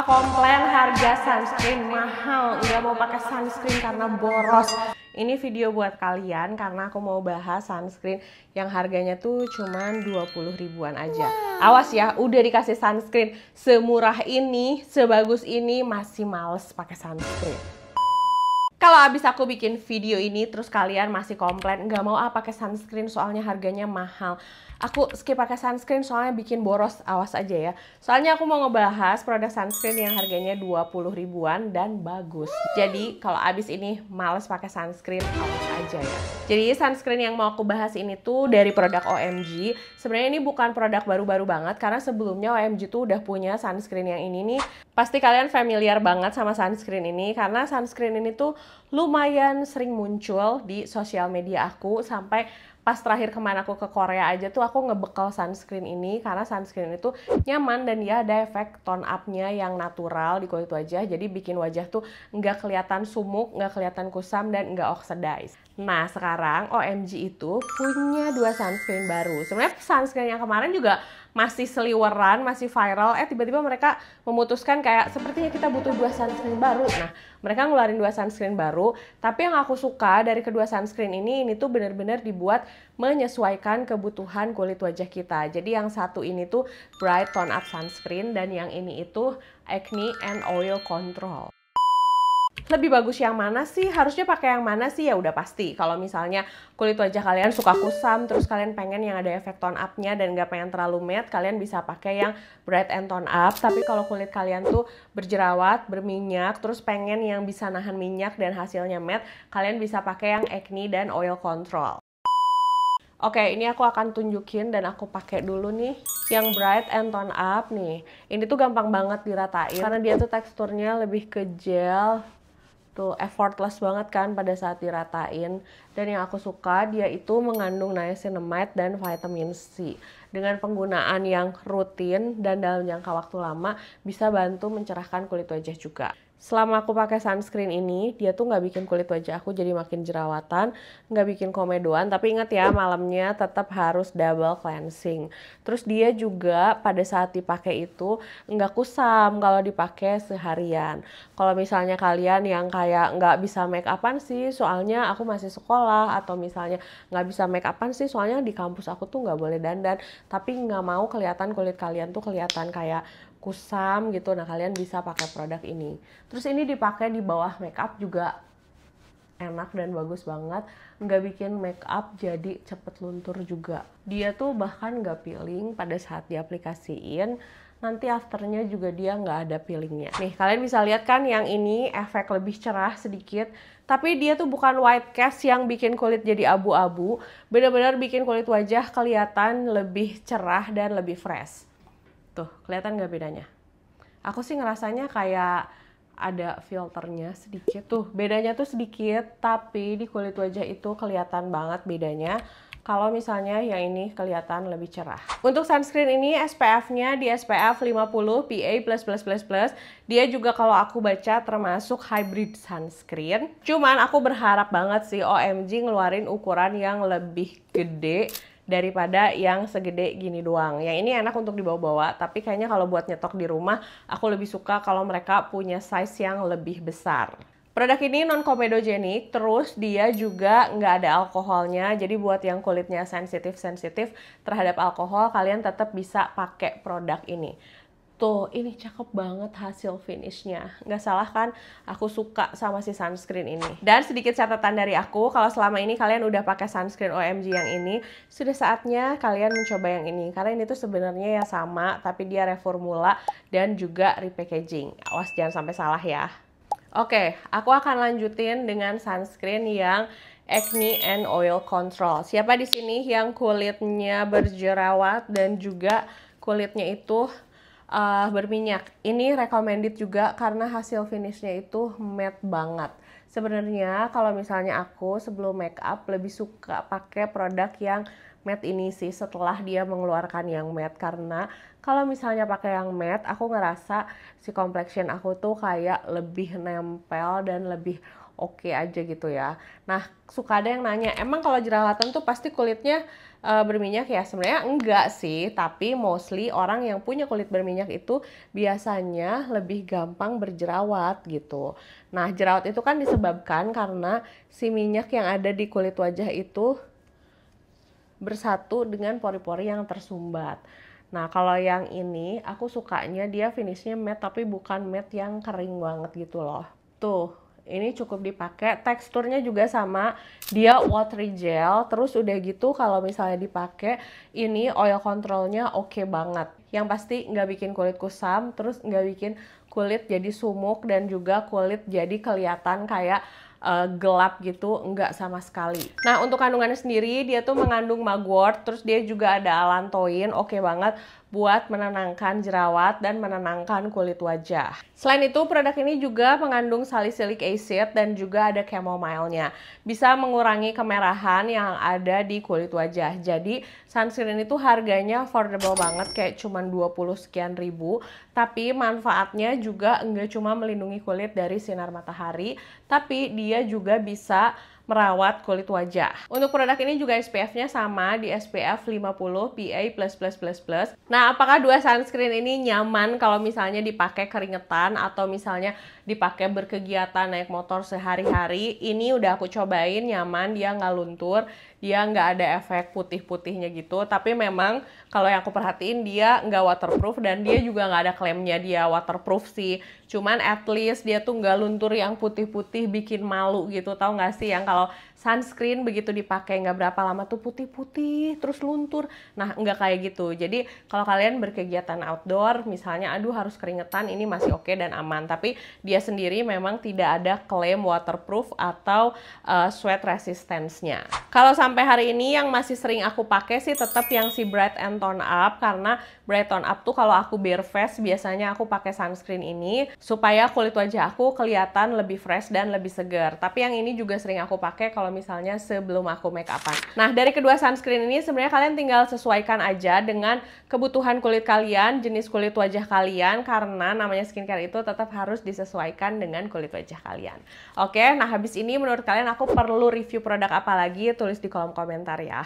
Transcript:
Komplain harga sunscreen mahal, nggak mau pakai sunscreen karena boros. Ini video buat kalian karena aku mau bahas sunscreen yang harganya tuh cuman 20 ribuan aja. Awas ya, udah dikasih sunscreen semurah ini, sebagus ini, masih males pakai sunscreen. Kalau abis aku bikin video ini terus kalian masih komplain nggak mau pakai sunscreen soalnya harganya mahal, aku skip pakai sunscreen soalnya bikin boros, awas aja ya. Soalnya aku mau ngebahas produk sunscreen yang harganya 20 ribuan dan bagus. Jadi kalau abis ini males pakai sunscreen, awas aja ya. Jadi sunscreen yang mau aku bahas ini tuh dari produk OMG. Sebenarnya ini bukan produk baru-baru banget karena sebelumnya OMG tuh udah punya sunscreen yang ini nih. Pasti kalian familiar banget sama sunscreen ini karena sunscreen ini tuh lumayan sering muncul di sosial media aku. Sampai pas terakhir kemana aku ke Korea aja tuh aku ngebekal sunscreen ini karena sunscreen itu nyaman dan dia ada efek tone up-nya yang natural di kulit wajah. Jadi bikin wajah tuh nggak kelihatan sumuk, nggak kelihatan kusam, dan nggak oxidize. Nah sekarang OMG itu punya dua sunscreen baru. Sebenarnya sunscreen yang kemarin juga masih seliweran, masih viral. Tiba-tiba mereka memutuskan kayak sepertinya kita butuh dua sunscreen baru. Nah mereka ngeluarin dua sunscreen baru. Tapi yang aku suka dari kedua sunscreen ini tuh benar-benar dibuat menyesuaikan kebutuhan kulit wajah kita. Jadi yang satu ini tuh Bright Tone Up Sunscreen dan yang ini itu Acne and Oil Control. Lebih bagus yang mana sih? Harusnya pakai yang mana sih? Ya udah pasti. Kalau misalnya kulit wajah kalian suka kusam, terus kalian pengen yang ada efek tone up-nya dan nggak pengen terlalu matte, kalian bisa pakai yang Bright and Tone Up. Tapi kalau kulit kalian tuh berjerawat, berminyak, terus pengen yang bisa nahan minyak dan hasilnya matte, kalian bisa pakai yang Acne dan Oil Control. Oke, ini aku akan tunjukin dan aku pakai dulu nih yang Bright and Tone Up nih. Ini tuh gampang banget diratain karena dia tuh teksturnya lebih ke gel. Tuh effortless banget kan pada saat diratain. Dan yang aku suka dia itu mengandung niacinamide dan vitamin C. Dengan penggunaan yang rutin dan dalam jangka waktu lama bisa bantu mencerahkan kulit wajah juga. Selama aku pakai sunscreen ini, dia tuh nggak bikin kulit wajah aku jadi makin jerawatan, nggak bikin komedoan, tapi ingat ya malamnya tetap harus double cleansing. Terus dia juga pada saat dipakai itu nggak kusam kalau dipakai seharian. Kalau misalnya kalian yang kayak nggak bisa make upan sih, soalnya aku masih sekolah, atau misalnya nggak bisa make upan sih, soalnya di kampus aku tuh nggak boleh dandan, tapi nggak mau kelihatan kulit kalian tuh kelihatan kayak kusam gitu, nah kalian bisa pakai produk ini. Terus ini dipakai di bawah makeup juga enak dan bagus banget, nggak bikin makeup jadi cepet luntur juga. Dia tuh bahkan nggak peeling pada saat diaplikasiin, nanti afternya juga dia nggak ada peelingnya. Nih kalian bisa lihat kan yang ini efek lebih cerah sedikit, tapi dia tuh bukan white cast yang bikin kulit jadi abu-abu, bener-bener bikin kulit wajah kelihatan lebih cerah dan lebih fresh. Tuh, kelihatan nggak bedanya? Aku sih ngerasanya kayak ada filternya sedikit. Tuh, bedanya tuh sedikit, tapi di kulit wajah itu kelihatan banget bedanya. Kalau misalnya yang ini kelihatan lebih cerah. Untuk sunscreen ini SPF-nya di SPF 50 PA++++. Dia juga kalau aku baca termasuk hybrid sunscreen. Cuman aku berharap banget sih OMG ngeluarin ukuran yang lebih gede daripada yang segede gini doang. Yang ini enak untuk dibawa-bawa, tapi kayaknya kalau buat nyetok di rumah, aku lebih suka kalau mereka punya size yang lebih besar. Produk ini non-comedogenic, terus dia juga nggak ada alkoholnya, jadi buat yang kulitnya sensitif terhadap alkohol, kalian tetap bisa pakai produk ini. Tuh, ini cakep banget hasil finishnya. Nggak salah kan? Aku suka sama si sunscreen ini. Dan sedikit catatan dari aku, kalau selama ini kalian udah pakai sunscreen OMG yang ini, sudah saatnya kalian mencoba yang ini. Karena ini tuh sebenarnya ya sama, tapi dia reformula dan juga repackaging. Awas jangan sampai salah ya. Oke, aku akan lanjutin dengan sunscreen yang Acne and Oil Control. Siapa di sini yang kulitnya berjerawat dan juga kulitnya itu berminyak? Ini recommended juga karena hasil finishnya itu matte banget. Sebenarnya kalau misalnya aku sebelum make up lebih suka pakai produk yang matte ini sih setelah dia mengeluarkan yang matte, karena kalau misalnya pakai yang matte aku ngerasa si complexion aku tuh kayak lebih nempel dan lebih oke aja gitu ya. Nah, suka ada yang nanya, emang kalau jerawatan tuh pasti kulitnya berminyak ya? Sebenarnya enggak sih, tapi mostly orang yang punya kulit berminyak itu biasanya lebih gampang berjerawat gitu. Nah, jerawat itu kan disebabkan karena si minyak yang ada di kulit wajah itu bersatu dengan pori-pori yang tersumbat. Nah, kalau yang ini aku sukanya dia finishnya matte tapi bukan matte yang kering banget gitu loh. Tuh, ini cukup dipakai. Teksturnya juga sama, dia watery gel. Terus udah gitu kalau misalnya dipakai, ini oil controlnya oke banget. Yang pasti nggak bikin kulit kusam, terus nggak bikin kulit jadi sumuk dan juga kulit jadi kelihatan kayak gelap gitu, enggak sama sekali. Nah, untuk kandungannya sendiri dia tuh mengandung mugwort, terus dia juga ada allantoin, oke banget buat menenangkan jerawat dan menenangkan kulit wajah. Selain itu, produk ini juga mengandung salicylic acid dan juga ada chamomile-nya. Bisa mengurangi kemerahan yang ada di kulit wajah. Jadi, sunscreen itu harganya affordable banget, kayak cuman 20 sekian ribu. Tapi manfaatnya juga enggak cuma melindungi kulit dari sinar matahari, tapi dia juga bisa merawat kulit wajah. Untuk produk ini juga SPF-nya sama di SPF 50 PA++++. Nah, apakah dua sunscreen ini nyaman kalau misalnya dipakai keringetan atau misalnya dipakai berkegiatan naik motor sehari-hari? Ini udah aku cobain, nyaman, dia nggak luntur, dia nggak ada efek putih-putihnya gitu. Tapi memang kalau yang aku perhatiin dia nggak waterproof dan dia juga nggak ada klaimnya dia waterproof sih. Cuman at least dia tuh nggak luntur yang putih-putih bikin malu gitu. Tahu nggak sih yang kalau sunscreen begitu dipakai nggak berapa lama tuh putih-putih terus luntur. Nah, nggak kayak gitu. Jadi kalau kalian berkegiatan outdoor misalnya aduh harus keringetan, ini masih oke dan aman. Tapi dia sendiri memang tidak ada klaim waterproof atau sweat resistance-nya. Kalau sampai hari ini yang masih sering aku pakai sih tetap yang si Bright and Tone Up, karena Bright Tone Up tuh kalau aku bare face biasanya aku pakai sunscreen ini supaya kulit wajah aku kelihatan lebih fresh dan lebih segar. Tapi yang ini juga sering aku pakai kalau misalnya sebelum aku make upan. Nah, dari kedua sunscreen ini sebenarnya kalian tinggal sesuaikan aja dengan kebutuhan kulit kalian, jenis kulit wajah kalian, karena namanya skincare itu tetap harus disesuaikan dengan kulit wajah kalian. Oke, nah habis ini menurut kalian aku perlu review produk apa lagi? Tulis di kolom komentar ya.